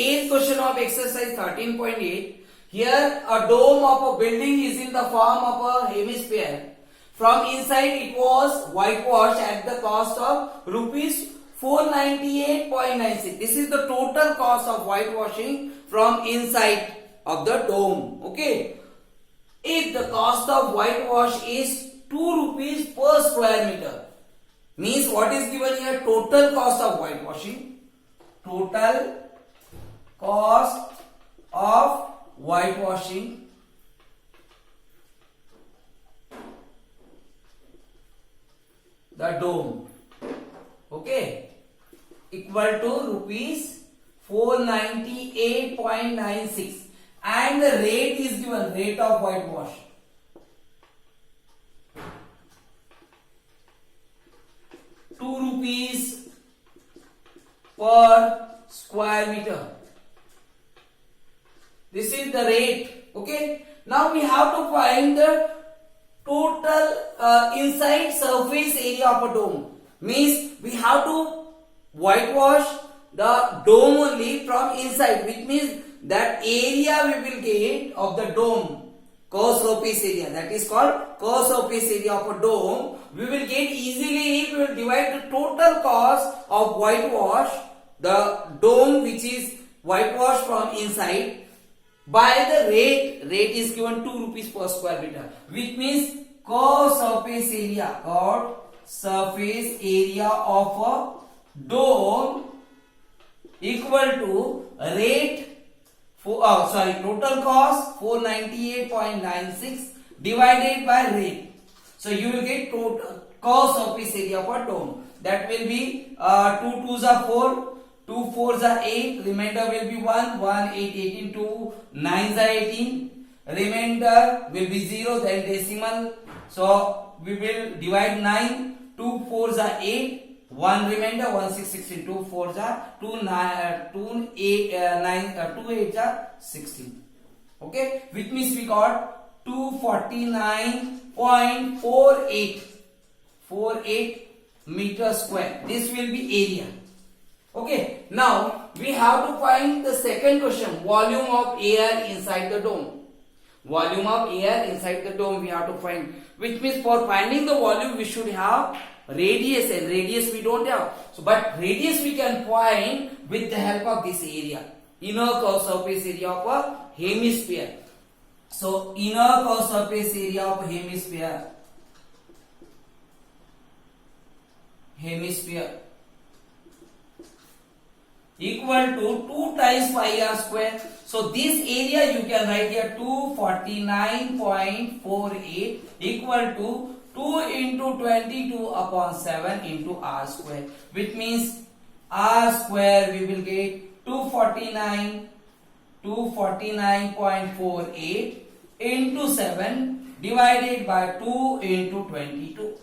eighth question of exercise 13.8. Here a dome of a building is in the form of a hemisphere. From inside it was whitewashed at the cost of rupees 498.96. This is the total cost of whitewashing from inside of the dome. Okay. If the cost of whitewash is 2 rupees per square meter, means what is given here? Total cost of whitewashing. Total cost of whitewashing the dome, okay, equal to rupees 498.96, and the rate is given, rate of whitewash, ₹2 per square meter. This is the rate. Okay. Now we have to find the total inside surface area of a dome. Means we have to whitewash the dome only from inside, which means that area we will get of the dome, co-surface area, that is called co-surface area of a dome, we will get easily if we will divide the total cost of whitewash the dome which is whitewashed from inside by the rate is given 2 rupees per square meter, which means co-surface area, surface area of a dome equal to rate total cost 498.96 divided by rate. So you will get total co-surface area of a dome. That will be 2 2s are 4, 2 4s are 8, remainder will be 1, 1 8 18, 2 9s are 18, remainder will be 0, then decimal. So we will divide 9, 2 4s are 8, 1 remainder, 1 6 16, 2 4s are 2 9, 2 8 9, 2 8s are 16. Okay, which means we got 249.48 meter square. This will be area. Okay, now we have to find the second question, volume of air inside the dome. Volume of air inside the dome we have to find, which means for finding the volume we should have radius, and radius we don't have. So but radius we can find with the help of this area, inner curved surface area of a hemisphere. So inner curved surface area of hemisphere equal to 2 times pi r square. So this area you can write here 249.48 equal to 2 into 22 upon 7 into r square, which means r square we will get 249.48 into 7 divided by 2 into 22.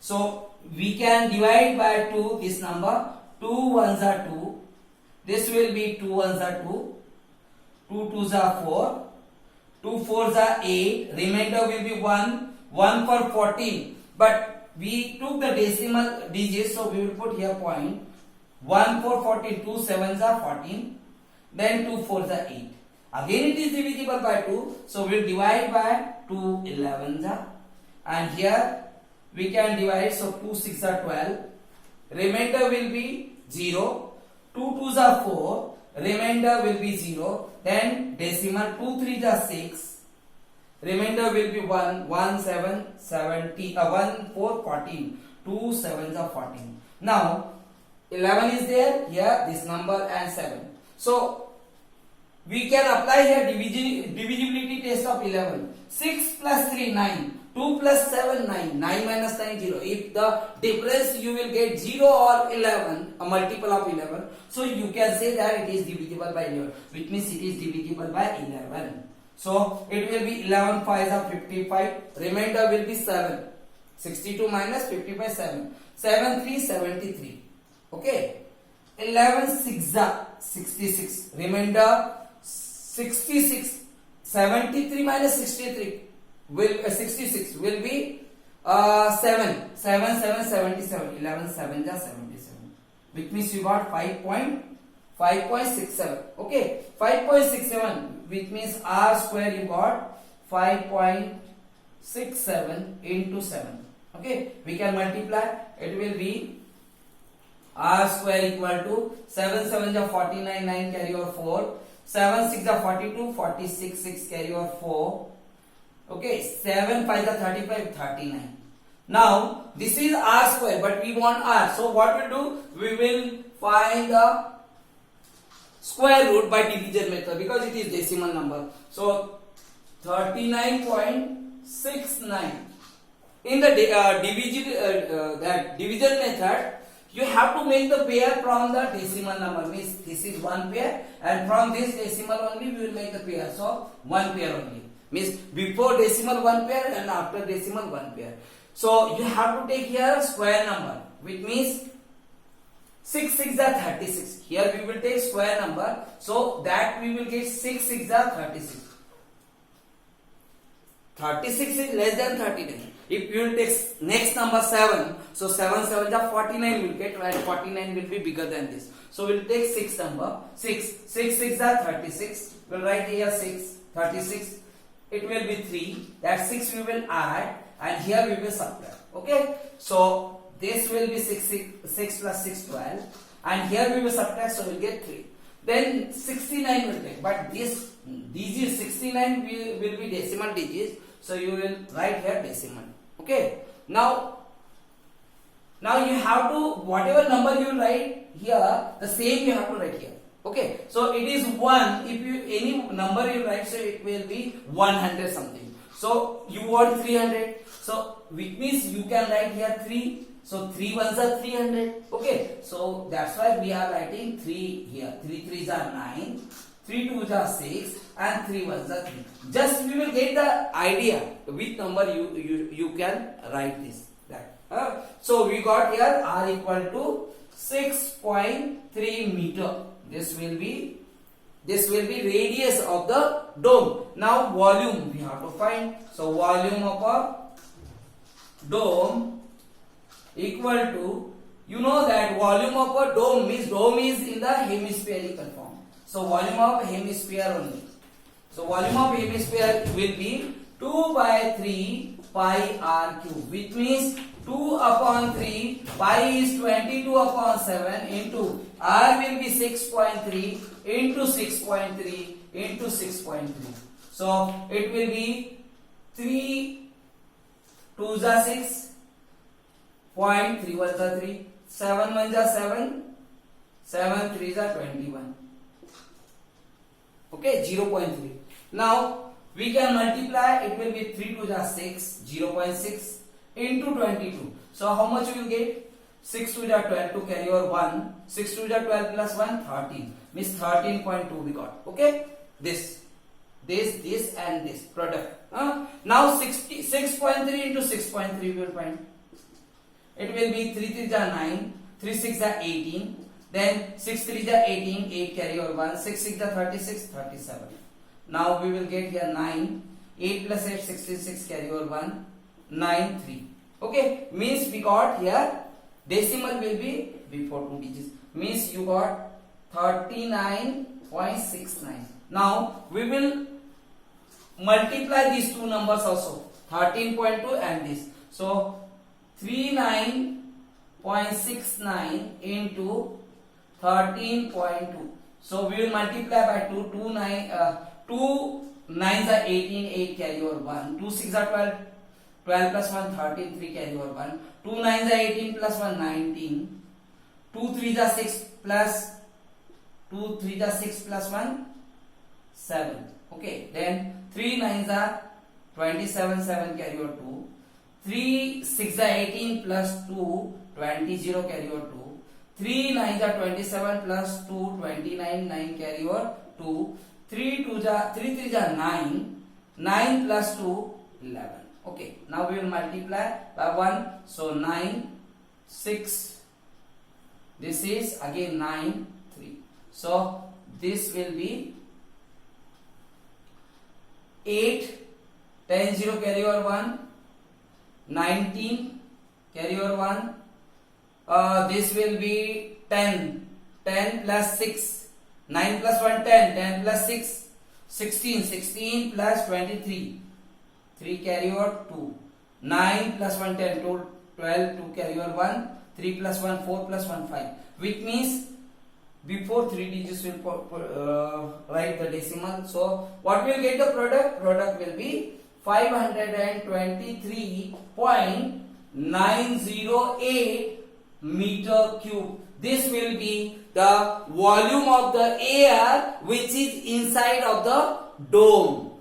So we can divide by 2 this number. 2 1s are 2. This will be 2 1s are 2. 2 2s are 4. 2 4s are 8. Remainder will be 1. 1 for 14. But we took the decimal digits, so we will put here point. 1 for 14. 2 7s are 14. Then 2 4s are 8. Again it is divisible by 2. So we will divide by 2 11s are. And here we can divide, so 2 6 are 12. Remainder will be 0. 2 2s are 4. Remainder will be 0. Then decimal 2 3s are 6. Remainder will be 1. 1 7 70. 1 4 14. 2 7s are 14. Now 11 is there here, this number, and 7. So we can apply here divisibility test of 11. 6 plus 3 9. 2 plus 7 9. 9 minus 9 0. If the difference you will get 0 or 11, a multiple of 11, so you can say that it is divisible by 11, which means it is divisible by 11. So it will be 11 5s are 55. Remainder will be 7. 62 minus 55 7. 7 3 73. Okay. 11 6 are 66. Remainder 66. 73 minus 63 will 66 will be 7. 7 7 77. 11 7 are 77. Which means you got 5.5 5.67. Okay, 5.67, which means r square you got 5.67 into 7. Okay, we can multiply. It will be r square equal to 7 7 are 49, 9 carry over 4, 7 6 are 42, 46, 6 carry over 4. Okay, 7 5 are 35, 39. Now this is r square, but we want r. So what we do? We will find the square root by division method because it is decimal number. So 39.69. In the division method, you have to make the pair from the decimal number. Means this is one pair, and from this decimal only we will make the pair. So one pair only. Means before decimal one pair and after decimal one pair. So you have to take here square number, which means 6 6 are 36. Here we will take square number, so that we will get 6 6 are 36. 36 is less than 39. If you will take next number 7, so 7 7 are 49 will get, and 49 will be bigger than this. So we will take 6 number, 6 6 are 36. We will write here 6, 36. It will be 3. That 6 we will add, and here we will subtract. Okay, so this will be 6 plus 6 12, and here we will subtract, so we will get 3. Then 69 will take, but this digit 69 will be decimal digits, so you will write here decimal. Okay, now you have to, whatever number you write here, the same you have to write here. Okay, so it is 1. If you any number you write, so it will be 100 something. So you want 300, so which means you can write here 3. So 3 ones are 300. Okay, so that's why we are writing 3 here. 3 3s are 9, 3 2s are 6, and 3 ones are 3. Just we will get the idea which number you can write this. That. So we got here r equal to 6.3 meter. This will be radius of the dome. Now volume we have to find. So volume of a dome equal to, you know that volume of a dome is in the hemispherical form. So volume of hemisphere only. So volume of hemisphere will be 2 by 3 pi r cube, which means 2 upon 3 pi is 22 upon 7 into r will be 6.3 into 6.3 into 6.3. So it will be 3 2s are 6, 0.3 1s are 3, 7 1s are 7, 7 3s are 21. Okay, 0.3. Now we can multiply, it will be 3 2s are 6, 0.6 into 22. So how much you will get? 6 2s are 12, to carry over 1. 6 2s are 12 plus 1, 13. Means 13.2 we got. Okay, this and this product. Now 6.3 into 6.3 we will find. It will be 3 3s are 9, 3 6 are 18. Then 6 3s are 18, 8 carry over 1, 6 6 are 36, 37. Now we will get here 9, 8 plus 8, 66 carry over 1, 9 3. Okay, means we got here decimal will be before 2 digits. Means you got 39.69. Now we will multiply these two numbers also, 13.2 and this. So 39.69 into 13.2. So we will multiply by 2. 2 9s are 18, 8 carry over 1. 2 6 are 12, 12 plus 1 13, 3 carry over 1. 2 9s are 18 plus 1 19. 2 3s are 6 plus 2 3s are 6 plus 1 7. Okay, then 3 9s are 27, 7 carry over 2. 3 6 are 18 plus 2 20, 0 carry over 2. 3 9s are 27 plus 2 29, 9 carry over 2. 3 3s are 9, 9 plus 2 11. Okay, now we will multiply by 1. So 9 6, this is again 9 3. So this will be 8 10 0 carry over 1, 19 carry over 1. This will be 10 plus 6 9 plus 1 10, 10 plus 6 16, 16 plus 23, 3 carry over 2, 9 plus 1 10, 12, 2 carry over 1, 3 plus 1 4 plus 1 5, which means before 3 digits will write the decimal. So what will get the product? Product will be 523.908 meter cube. This will be the volume of the air which is inside of the dome.